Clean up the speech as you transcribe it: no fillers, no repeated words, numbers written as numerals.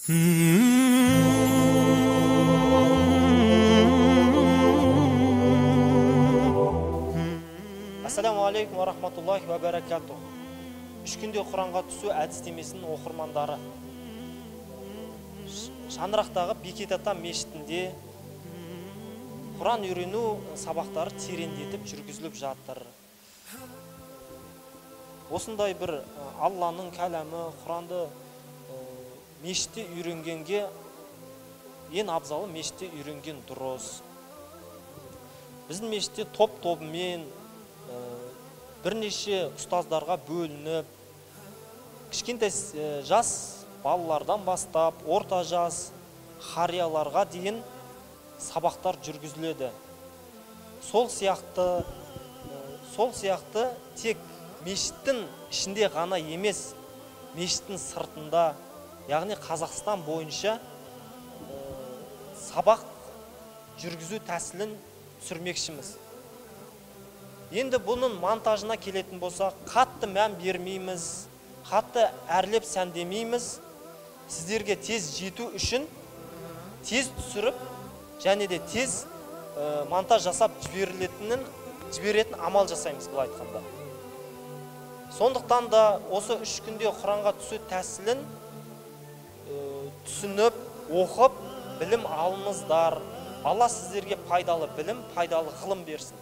Ассаламу алейкум ва рахматуллахи ва баракатух. Үш күнде Құранға түсу әдістемесінің оқырмандары. Шаңырақтағы Бекет ата мешітінде Құран үйрену сабақтары тереңдетіп жүргізіліп жатыр. Осындай бір Алланың кәләмі, Құранды мешітте үйренгенге ең абзалы мешітте үйренген дұрыс. Біздің мешітте топ-тобымен бірнеше ұстаздарға бөлініп, кішкентай жас балалардан бастап, орта жас қарияларға дейін сабақтар жүргізіледі. Сол сияқты тек мешіттің ішінде ғана емес, мешіттің сыртында, яғни Қазақстан бойынша сабақ жүргізу тәсілін түсірмекшіміз. Енді бұның монтажына келетін болса, қатты мән бермейміз, қатты әрлеп сәндемейміз. Сіздерге тез жету үшін тез түсіріп, және де тез монтаж жасап жіберетін амал жасаймыз бұл айтқанда. Сондықтан да осы 3 күнде Құранға түсу тәсілін түсініп, оқып, білім алыңыздар. Алла сіздерге пайдалы білім, пайдалы ғылым берсін.